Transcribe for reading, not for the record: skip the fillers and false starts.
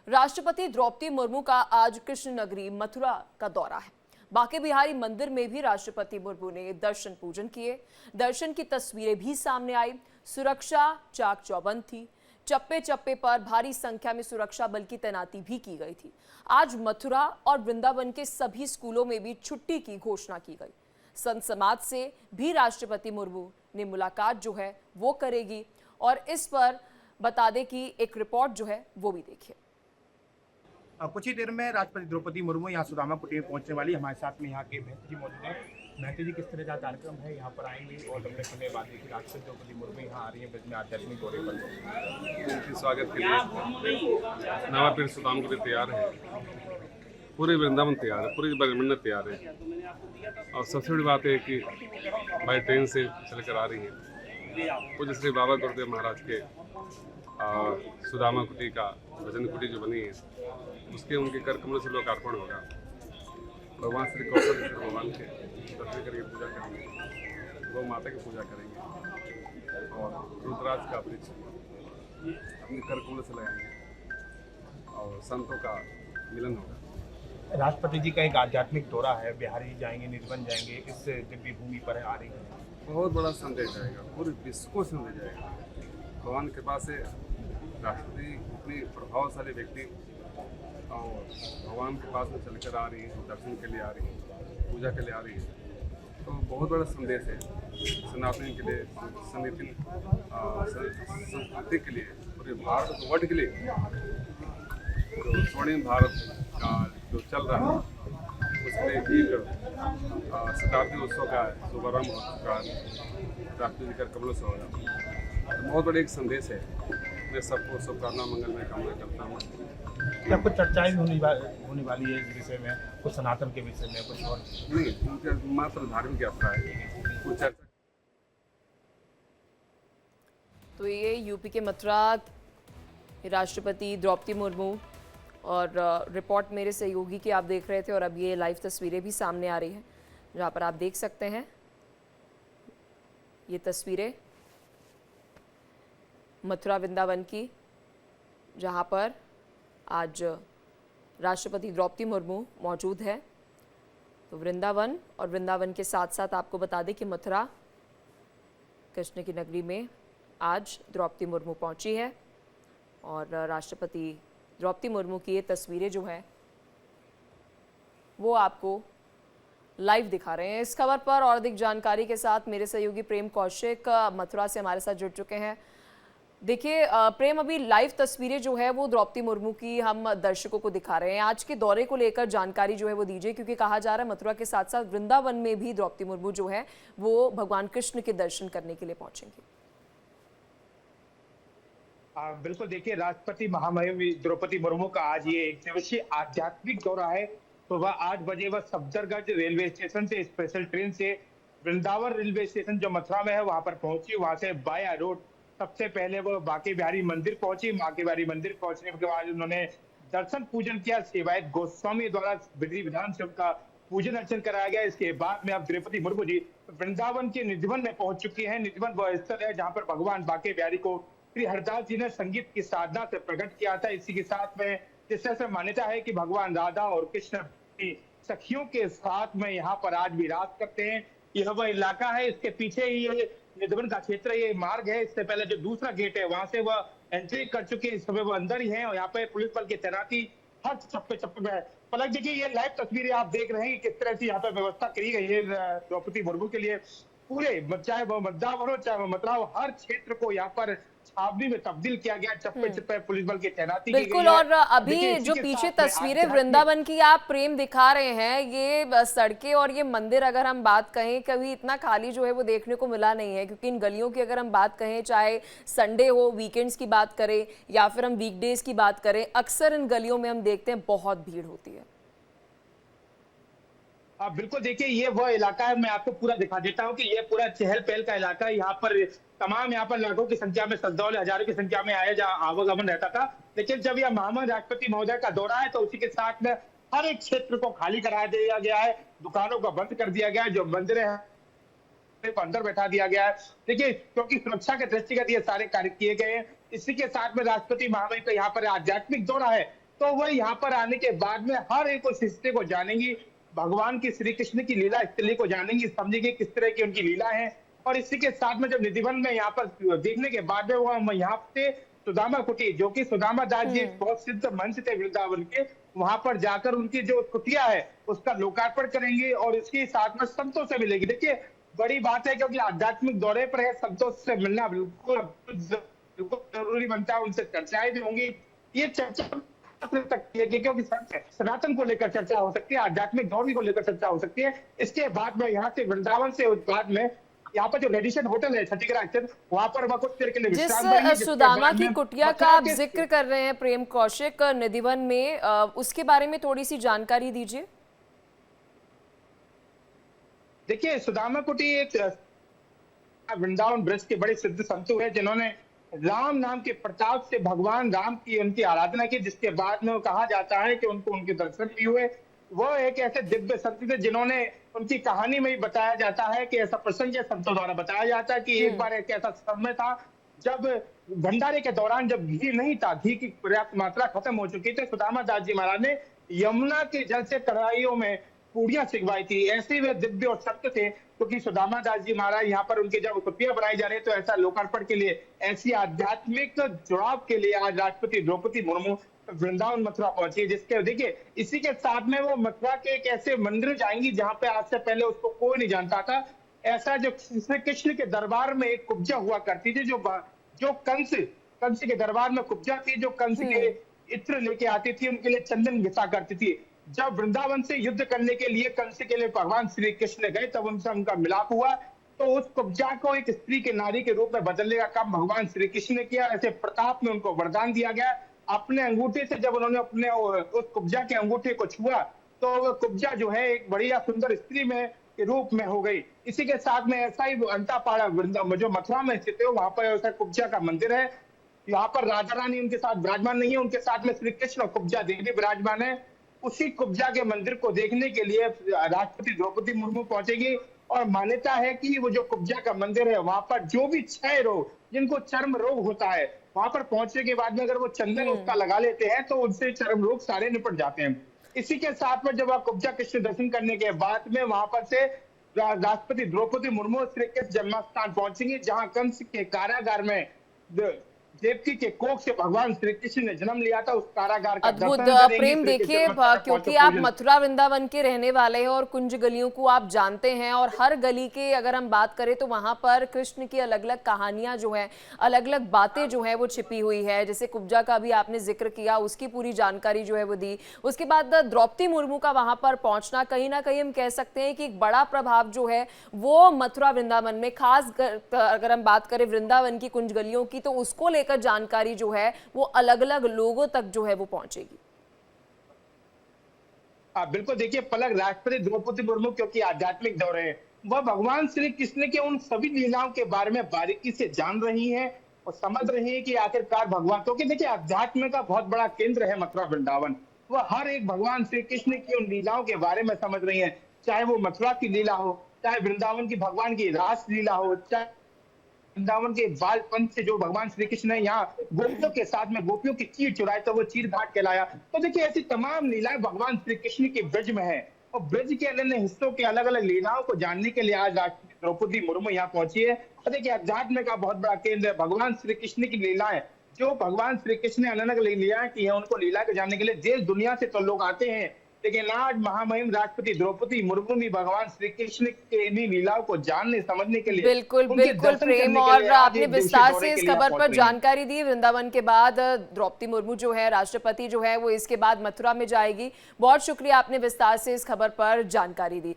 राष्ट्रपति द्रौपदी मुर्मू का आज कृष्ण नगरी मथुरा का दौरा है। बांके बिहारी मंदिर में भी राष्ट्रपति मुर्मू ने दर्शन पूजन किए। दर्शन की तस्वीरें भी सामने आई। सुरक्षा चाक चौबंद थी। चप्पे चप्पे पर भारी संख्या में सुरक्षा बल की तैनाती भी की गई थी। आज मथुरा और वृंदावन के सभी स्कूलों में भी छुट्टी की घोषणा की गई। संत समाज से भी राष्ट्रपति मुर्मू ने मुलाकात जो है वो करेगी और इस पर बता दें कि एक रिपोर्ट जो है वो भी देखिए। कुछ ही देर में राष्ट्रपति द्रौपदी मुर्मू यहाँ सुदामा कुटीर पहुंचने वाली। हमारे साथ में यहाँ के महंत जी मौजूद हैं। महंत जी, किस तरह का कार्यक्रम है, यहाँ पर आएंगे और लंबे समय बाद देखिए राष्ट्रपति द्रौपदी मुर्मू यहाँ आ रही है ब्रज में आध्यात्मिक दौरे पर। उनके स्वागत के लिए नवा पीढ़ी सुदाम के लिए तैयार है, पूरे वृंदावन तैयार है, पूरी ब्रह्मंड तैयार है। और सबसे बड़ी बात है कि बाई ट्रेन से चलकर आ रही है। पूज्य श्री बाबा गुरुदेव महाराज के सुदामा कुटी का भजन कुटी जो बनी है, उसके उनके कर कमलों से लोकार्पण होगा। भगवान श्री कौशल भगवान के दर्शन करके पूजा करेंगे, गौ माता की पूजा करेंगे और रुद्राज का वृक्ष अपने कर कमलों से लगाएंगे और संतों का मिलन होगा। राष्ट्रपति जी का एक आध्यात्मिक दौरा है, बिहारी जाएंगे, निर्वन जाएंगे, इस दिव्य भूमि पर आ रही है। बहुत बड़ा संदेश जाएगा, पूरे विश्व को संदेश जाएगा। भगवान के पास से राष्ट्रपति इतनी प्रभावशाली व्यक्ति और भगवान के पास में चलकर आ रही है, दर्शन के लिए आ रही है, पूजा के लिए आ रही है, तो बहुत बड़ा संदेश है सनातन के लिए, सनातन संस्कृति के लिए, पूरे भारत वर्ल्ड के लिए। तो स्वर्णिम भारत का जो चल रहा है उसके लिए एक शताब्दी उत्सव का शुभारंभ हो चुका है। राष्ट्रपति जी का कमलों से होगा, तो बहुत बड़ा एक संदेश है। मैं सबको शुभकामना मंगलमय कामना करता हूँ। क्या कुछ चर्चाएं भी होने वाली है इस विषय में, कुछ सनातन के विषय में, कुछ और नहीं? उनका मात्र धार्मिक यात्रा है, कुछ चर्चा। तो ये यूपी के मथुरा राष्ट्रपति द्रौपदी मुर्मू और रिपोर्ट मेरे सहयोगी की आप देख रहे थे और अब ये लाइव तस्वीरें भी सामने आ रही हैं जहाँ पर आप देख सकते हैं ये तस्वीरें मथुरा वृंदावन की, जहाँ पर आज राष्ट्रपति द्रौपदी मुर्मू मौजूद है। तो वृंदावन और वृंदावन के साथ साथ आपको बता दें कि मथुरा कृष्ण की नगरी में आज द्रौपदी मुर्मू पहुंची है और राष्ट्रपति द्रौपदी मुर्मू की ये तस्वीरें जो है वो आपको लाइव दिखा रहे हैं। इस खबर पर और अधिक जानकारी के साथ मेरे सहयोगी प्रेम कौशिक मथुरा से हमारे साथ जुड़ चुके हैं। देखिए प्रेम, अभी लाइव तस्वीरें जो है वो द्रौपदी मुर्मू की हम दर्शकों को दिखा रहे हैं। आज के दौरे को लेकर जानकारी जो है वो दीजिए, क्योंकि कहा जा रहा है मथुरा के साथ साथ वृंदावन में भी द्रौपदी मुर्मू जो है वो भगवान कृष्ण के दर्शन करने के लिए पहुंचेंगे। बिल्कुल, देखिए राष्ट्रपति महामहिम द्रौपदी मुर्मू का आज ये एक दिवसीय आध्यात्मिक दौरा है। तो वह 8 बजे वह सफदरगंज रेलवे स्टेशन से स्पेशल ट्रेन से वृंदावन रेलवे स्टेशन जो मथुरा में है वहां पर पहुंची। वहां से बाया रोड सबसे पहले वो बांके बिहारी मंदिर पहुंची। बांके बिहारी मंदिर पहुंचने के बाद उन्होंने दर्शन पूजन किया। सेवायत गोस्वामी द्वारा विधि विधान से उनका पूजन अर्चन कराया गया। इसके बाद में अब द्रौपदी मुर्मू जी वृंदावन के निधिवन में पहुंच चुकी है। निधिवन वह स्थल है जहाँ पर भगवान बांके बिहारी को श्री हरदास जी ने संगीत की साधना से प्रकट किया था। इसी के साथ में जिस तरह से मान्यता है कि भगवान राधा और कृष्ण की सखियों के साथ में यहाँ पर आज भी राज करते हैं। यह वह इलाका है, इसके पीछे ही ये निधिवन का क्षेत्र, ये मार्ग है। इससे पहले जो दूसरा गेट है वहां से वह एंट्री कर चुके हैं। इस समय वो अंदर ही है और यहाँ पे पुलिस बल की तैनाती हर चप्पे चप्पे में है। पलक देखिए, ये लाइव तस्वीरें आप देख रहे हैं किस तरह से यहाँ पे व्यवस्था करी गई है द्रौपदी मुर्मू के लिए। पूरे चाहे वो वृंदावन हो चाहे वो मथुरा हो, हर क्षेत्र को यहाँ पर छावनी में तब्दील किया गया। चप्पे चप्पे पुलिस बल की तैनाती की गई है। बिल्कुल, और अभी जो पीछे तस्वीरें वृंदावन की आप प्रेम दिखा रहे हैं, ये सड़कें और ये मंदिर अगर हम बात कहें कभी इतना खाली जो है वो देखने को मिला नहीं है, क्योंकि इन गलियों की अगर हम बात कहें, चाहे संडे हो, वीकेंड्स की बात करें या फिर हम वीकडेज की बात करें, अक्सर इन गलियों में हम देखते हैं बहुत भीड़ होती है। बिल्कुल, देखिए ये वह इलाका है, मैं आपको पूरा दिखा देता हूँ कि ये पूरा चहल पहल का इलाका है। यहाँ पर तमाम यहाँ पर लाखों की संख्या में श्रद्धालु, हजारों की संख्या में आया जहाँ आवागमन रहता था। लेकिन जब यह महामहिम राष्ट्रपति महोदय का दौरा है तो उसी के साथ में हर एक क्षेत्र को खाली करा दिया गया है, दुकानों को बंद कर दिया गया है, जो मंदिर है अंदर बैठा दिया गया है। देखिए, क्योंकि सुरक्षा के दृष्टिगत ये सारे कार्य किए गए हैं। इसी के साथ में राष्ट्रपति महामहिम का यहाँ पर आध्यात्मिक दौरा है, तो वह यहाँ पर आने के बाद में हर एक उस हिस्से को जानेंगी, भगवान की श्री कृष्ण की लीला स्थली को जानेंगी, समझेंगे किस तरह की उनकी लीला है। और इसी के साथ में जब निधिवन में यहाँ पर देखने के बाद में वो यहाँ से सुदामा कुटी, जो कि सुदामा दास जी एक बहुत सिद्ध मंच थे वृंदावन के, वहां पर जाकर उनकी जो कुटिया है उसका लोकार्पण करेंगे और इसके साथ में संतों से मिलेगी। देखिए बड़ी बात है क्योंकि आध्यात्मिक दौरे पर है, संतों से मिलना बिल्कुल बिल्कुल जरूरी बनता है, उनसे चर्चाएं भी होंगी। ये चर्चा सकती है कि क्योंकि सनातन को लेकर चर्चा हो सकती है, आध्यात्मिक दौर को लेकर चर्चा हो सकती है। इसके बाद में यहाँ से वृंदावन से बाद में यहाँ पर जो रेडिशन होटल है छठीगढ़ स्थित, वहां पर वह कुछ देर के लिए विश्राम करेंगे। जिस सुदामा की कुटिया का आप जिक्र कर रहे हैं प्रेम कौशिक, निधिवन में उसके बारे में थोड़ी सी जानकारी दीजिए। देखिए सुदामा कुटी एक वृंदावन ब्रज के बड़े सिद्ध संतु है, जिन्होंने राम नाम के प्रताप से भगवान राम की उनकी आराधना की, जिसके बाद में कहा जाता है कि उनको उनके दर्शन भी हुए। वो एक ऐसे दिव्य संत थे जिन्होंने, उनकी कहानी में ही बताया जाता है कि ऐसा प्रसंग है संतों द्वारा बताया जाता है कि एक बार एक ऐसा समय था जब भंडारे के दौरान जब घी नहीं था, घी की पर्याप्त मात्रा खत्म हो चुकी थी, सुदामा दास जी महाराज ने यमुना के जल से कढ़ाइयों में पूड़ियां सिखवाई थी। ऐसे वे दिव्य और सत्य थे क्योंकि सुदामा दास जी महाराज यहाँ पर उनके जब कुटिया बनाई जा रही है तो ऐसा लोकार्पण के लिए, ऐसी आध्यात्मिक जुड़ाव के लिए आज राष्ट्रपति द्रौपदी मुर्मू वृंदावन मथुरा पहुंची है। जिसके देखिए इसी के साथ में वो मथुरा के एक ऐसे मंदिर जाएंगी जहां पे आज से पहले उसको कोई नहीं जानता था। ऐसा जो श्री कृष्ण के दरबार में एक कुब्जा हुआ करती थी, जो कंस के दरबार में कुब्जा थी, जो कंस के इत्र लेके आती थी, उनके लिए चंदन घिसा करती थी। जब वृंदावन से युद्ध करने के लिए कंस के लिए भगवान श्री कृष्ण गए तब उनसे उनका मिलाप हुआ, तो उस कुब्जा को एक स्त्री के नारी के रूप में बदलने का काम भगवान श्री कृष्ण ने किया। ऐसे प्रताप में उनको वरदान दिया गया। अपने अंगूठे से जब उन्होंने अपने उस कुब्जा के अंगूठे को छुआ तो वह कुब्जा जो है एक बढ़िया सुंदर स्त्री में के रूप में हो गई। इसी के साथ में ऐसा ही अंतापाड़ा जो मथुरा में स्थित है, वहां पर ऐसा कुब्जा का मंदिर है। यहाँ पर राजा रानी उनके साथ विराजमान नहीं है, उनके साथ में श्री कृष्ण और कुब्जा देवी विराजमान है। उसी कुब्जा के मंदिर को देखने के लिए राष्ट्रपति द्रौपदी मुर्मू पहुंचेगी और मान्यता है कि वो जो कुब्जा का मंदिर है वहां पर जो भी क्षय रोग, जिनको चर्म रोग होता है, वहां पर पहुंचने के बाद में अगर वो चंदन उसका लगा लेते हैं तो उनसे चर्म रोग सारे निपट जाते हैं। इसी के साथ में जब आप कुब्जा कृष्ण दर्शन करने के बाद में वहां पर से राष्ट्रपति द्रौपदी मुर्मू श्री कृष्ण जन्मस्थान पहुंचेंगे, जहां कंस के कारागार में देवकी के कोख से भगवान श्री कृष्ण ने जन्म लिया था, उस कारागार का अद्भुत दर्शन प्रेम। देखिए क्योंकि आप मथुरा वृंदावन के रहने वाले हैं और कुंज गलियों को आप जानते हैं, और हर गली के अगर हम बात करें तो वहां पर कृष्ण की अलग अलग कहानियां जो है, अलग अलग बातें जो है वो छिपी हुई है। जैसे कुब्जा का भी आपने जिक्र किया, उसकी पूरी जानकारी जो है वो दी। उसके बाद द्रौपदी मुर्मू का वहां पर पहुंचना, कहीं ना कहीं हम कह सकते हैं कि एक बड़ा प्रभाव जो है वो मथुरा वृंदावन में, खास अगर हम बात करें वृंदावन की कुंज गलियों की, तो उसको लेकर जानकारी जो है वो अलग अलग लोगों तक जो है वो पहुंचेगी। बिल्कुल। देखिए पलक, राष्ट्रपति द्रौपदी मुर्मू क्योंकि आध्यात्मिक दौरे हैं, वह भगवान श्री कृष्ण के उन सभी लीलाओं के बारे में बारीकी से जान रही हैं और समझ रही हैं कि आखिरकार भगवान, क्योंकि देखिए अध्यात्म का बहुत बड़ा केंद्र है मथुरा वृंदावन, वह हर एक भगवान श्री कृष्ण की उन लीलाओं के बारे में समझ रही है। चाहे वो मथुरा की लीला हो, चाहे वृंदावन की भगवान की रास लीला हो, चाहे वृंदावन के बाल पंथ से जो भगवान श्री कृष्ण ने यहाँ गोपियों के साथ में गोपियों की चीर चुराई तो वो चीर घाट कहलाया। तो देखिए ऐसी तमाम लीलाएं भगवान श्री कृष्ण के ब्रज में है, और ब्रज के अन्य हिस्सों के अलग अलग लीलाओं को जानने के लिए आज राष्ट्रपति द्रौपदी मुर्मू यहाँ पहुंची है। और देखिए अध्यात्म का बहुत बड़ा केंद्र है भगवान श्री कृष्ण की लीलाएं, जो भगवान श्री कृष्ण ने अलग अलग लीलाएं की है, उनको लीला को जानने के लिए देश दुनिया से तो लोग आते हैं, लेकिन आज महामहिम राष्ट्रपति द्रौपदी मुर्मू भी भगवान श्री कृष्ण के इन लीलाओं को जानने समझने के लिए, बिल्कुल बिल्कुल प्रेम, और आपने विस्तार से इस खबर पर जानकारी दी। वृंदावन के बाद द्रौपदी मुर्मू जो है, राष्ट्रपति जो है वो इसके बाद मथुरा में जाएगी। बहुत शुक्रिया, आपने विस्तार से इस खबर पर जानकारी दी।